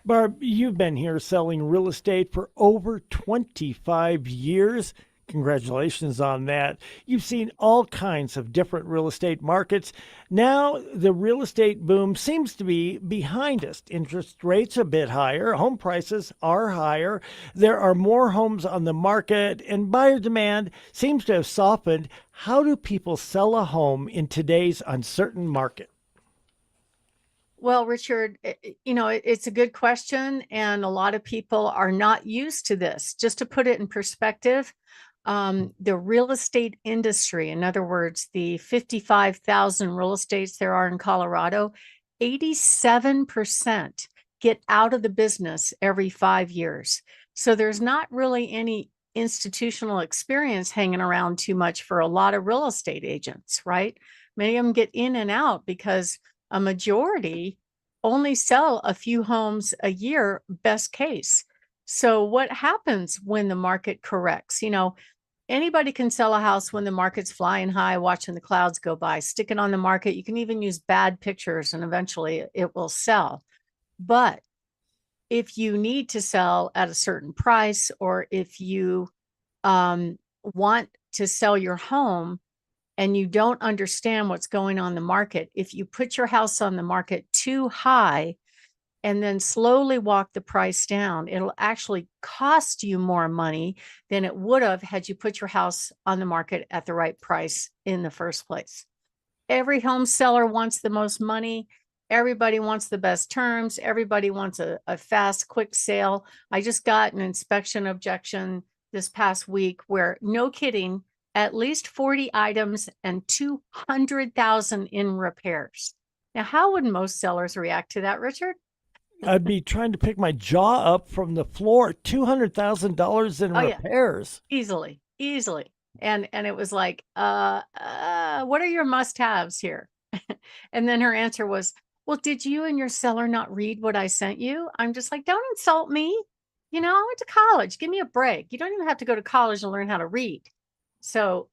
Barb, you've been here selling real estate for over 25 years. Congratulations on that. You've seen all kinds of different real estate markets. Now, the real estate boom seems to be behind us. Interest rates a bit higher, home prices are higher, there are more homes on the market, and buyer demand seems to have softened. How do people sell a home in today's uncertain market? Well, Richard, it's a good question, and a lot of people are not used to this. Just to put it in perspective, the real estate industry, in other words, the 55,000 real estates there are in Colorado, 87% get out of the business every 5 years. So there's not really any institutional experience hanging around too much for a lot of real estate agents, right? Many of them get in and out because a majority only sell a few homes a year, best case. So what happens when the market corrects? Anybody can sell a house when the market's flying high, watching the clouds go by. Stick it on the market. You can even use bad pictures and eventually it will sell. But if you need to sell at a certain price, or if you want to sell your home and you don't understand what's going on in the market, if you put your house on the market too high and then slowly walk the price down, it'll actually cost you more money than it would have had you put your house on the market at the right price in the first place. Every home seller wants the most money. Everybody wants the best terms. Everybody wants a fast, quick sale. I just got an inspection objection this past week where, no kidding, at least 40 items and 200,000 in repairs. Now, how would most sellers react to that, Richard? I'd be trying to pick my jaw up from the floor. $200,000 in Oh yeah, repairs. easily. And it was like, what are your must-haves here? And then her answer was, well, did you and your seller not read what I sent you? I'm just like, don't insult me. I went to college. Give me a break. You don't even have to go to college to learn how to read. So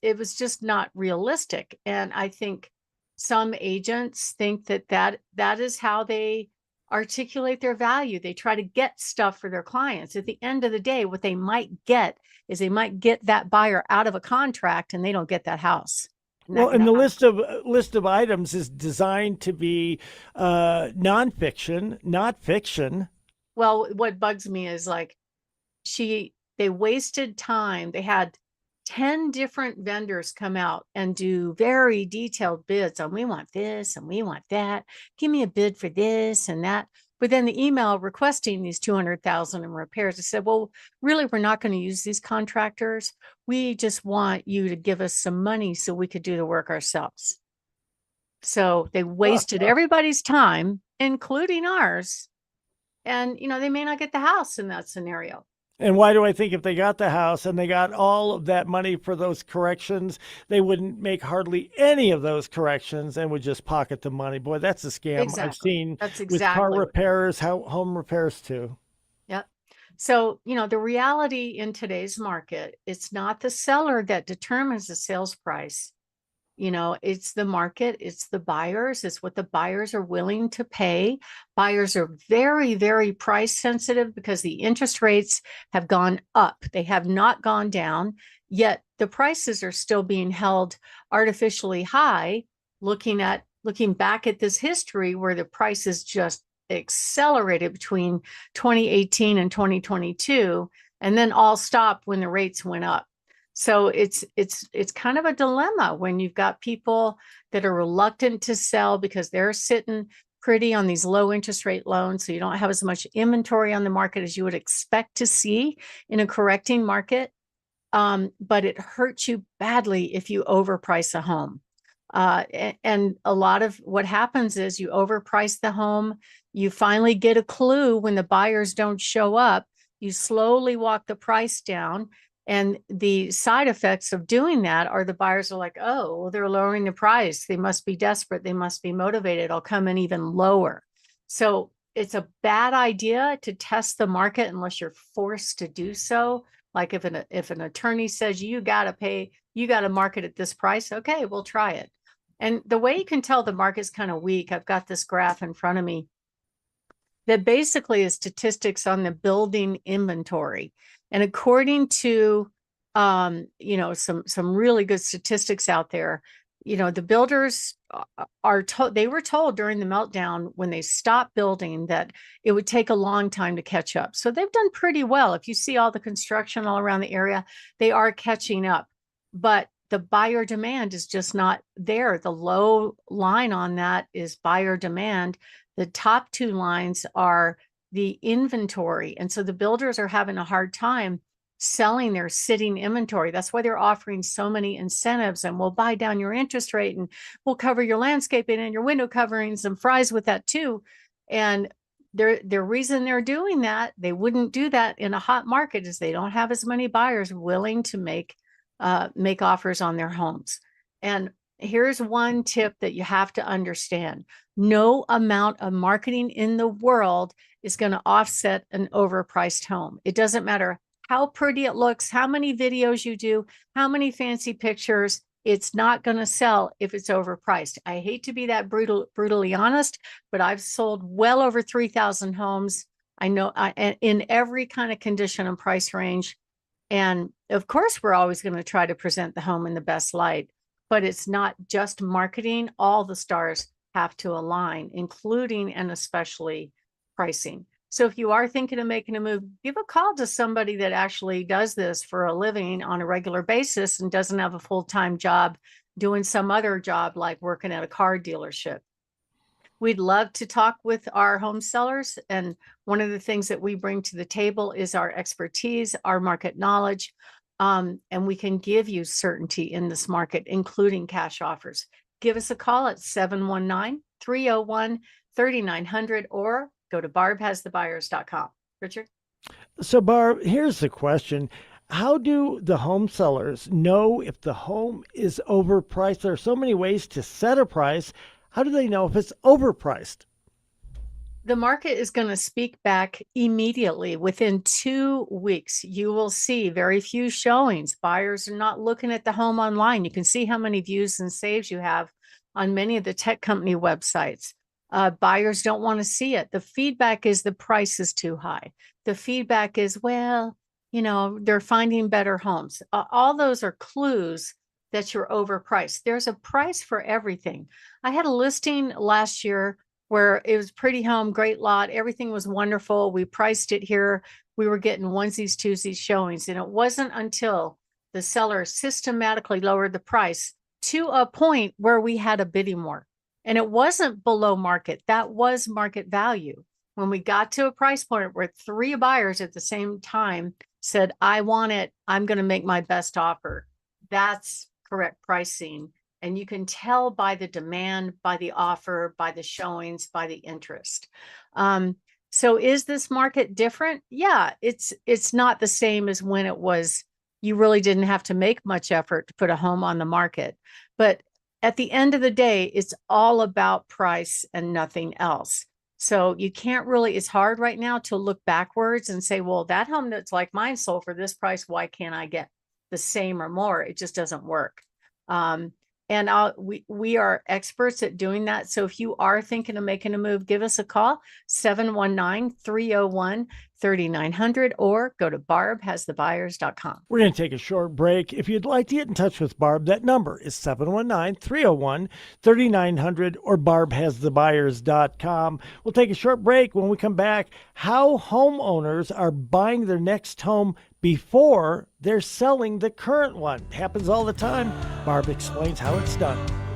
it was just not realistic. And I think some agents think that is how they articulate their value. They try to get stuff for their clients. At the end of the day, what they might get is they might get that buyer out of a contract and they don't get that house. Well, Not, and no, the list of items is designed to be nonfiction, not fiction. well, what bugs me is like they wasted time. They had 10 different vendors come out and do very detailed bids on, we want this and we want that. Give me a bid for this and that. But then the email requesting these 200,000 in repairs, I said, well, really, we're not going to use these contractors. We just want you to give us some money so we could do the work ourselves. So they wasted everybody's time, including ours. And, they may not get the house in that scenario. And why do I think if they got the house and they got all of that money for those corrections, they wouldn't make hardly any of those corrections and would just pocket the money? Boy, that's a scam I've Exactly. seen That's with car exactly what. repairs, home repairs too. Yep. So, the reality in today's market, it's not the seller that determines the sales price. It's the market, it's the buyers, it's what the buyers are willing to pay. Buyers are very, very price sensitive because the interest rates have gone up. They have not gone down, yet the prices are still being held artificially high, looking back at this history where the prices just accelerated between 2018 and 2022, and then all stopped when the rates went up. So it's kind of a dilemma when you've got people that are reluctant to sell because they're sitting pretty on these low interest rate loans. So you don't have as much inventory on the market as you would expect to see in a correcting market. But it hurts you badly if you overprice a home. And a lot of what happens is you overprice the home. You finally get a clue when the buyers don't show up. You slowly walk the price down. And the side effects of doing that are the buyers are like, oh, well, they're lowering the price. They must be desperate. They must be motivated. I'll come in even lower. So it's a bad idea to test the market unless you're forced to do so. Like if an attorney says you got to market at this price, okay, we'll try it. And the way you can tell the market's kind of weak, I've got this graph in front of me. that basically is statistics on the building inventory. And according to, some really good statistics out there, the builders are told, they were told during the meltdown when they stopped building that it would take a long time to catch up. So they've done pretty well. If you see all the construction all around the area, they are catching up. But the buyer demand is just not there. The low line on that is buyer demand. The top two lines are the inventory. And so the builders are having a hard time selling their sitting inventory. That's why they're offering so many incentives, and we'll buy down your interest rate, and we'll cover your landscaping and your window coverings and fries with that too. And the reason they're doing that, they wouldn't do that in a hot market, is they don't have as many buyers willing to make offers on their homes. And here's one tip that you have to understand. No amount of marketing in the world is going to offset an overpriced home. It doesn't matter how pretty it looks, how many videos you do, how many fancy pictures, it's not going to sell if it's overpriced. I hate to be that brutally honest, but I've sold well over 3,000 homes. I know in every kind of condition and price range. And of course, we're always going to try to present the home in the best light, but it's not just marketing. All the stars have to align, including and especially pricing. So if you are thinking of making a move, give a call to somebody that actually does this for a living on a regular basis and doesn't have a full-time job doing some other job like working at a car dealership. We'd love to talk with our home sellers. And one of the things that we bring to the table is our expertise, our market knowledge, and we can give you certainty in this market, including cash offers. Give us a call at 719-301-3900 or go to barbhasthebuyers.com. Richard? So, Barb, here's the question. How do the home sellers know if the home is overpriced? There are so many ways to set a price. How do they know if it's overpriced? The market is going to speak back immediately. Within 2 weeks, you will see very few showings. Buyers are not looking at the home online. You can see how many views and saves you have on many of the tech company websites. Buyers don't want to see it. The feedback is the price is too high. The feedback is, well, they're finding better homes. All those are clues that you're overpriced. There's a price for everything. I had a listing last year where it was pretty home, great lot. Everything was wonderful. We priced it here. We were getting onesies, twosies showings. And it wasn't until the seller systematically lowered the price to a point where we had a bidding war. And it wasn't below market. That was market value. When we got to a price point where 3 buyers at the same time said, I want it, I'm going to make my best offer. That's correct pricing. And you can tell by the demand, by the offer, by the showings, by the interest. So is this market different? Yeah, it's not the same as when it was, you really didn't have to make much effort to put a home on the market. But at the end of the day, it's all about price and nothing else. So you can't really, it's hard right now to look backwards and say, well, that home that's like mine sold for this price, why can't I get the same or more? It just doesn't work. And we are experts at doing that. So if you are thinking of making a move, give us a call, 719-301-3900, or go to barbhasthebuyers.com. We're going to take a short break. If you'd like to get in touch with Barb, that number is 719-301-3900 or barbhasthebuyers.com. We'll take a short break. When we come back, how homeowners are buying their next home before they're selling the current one. Happens all the time. Barb explains how it's done.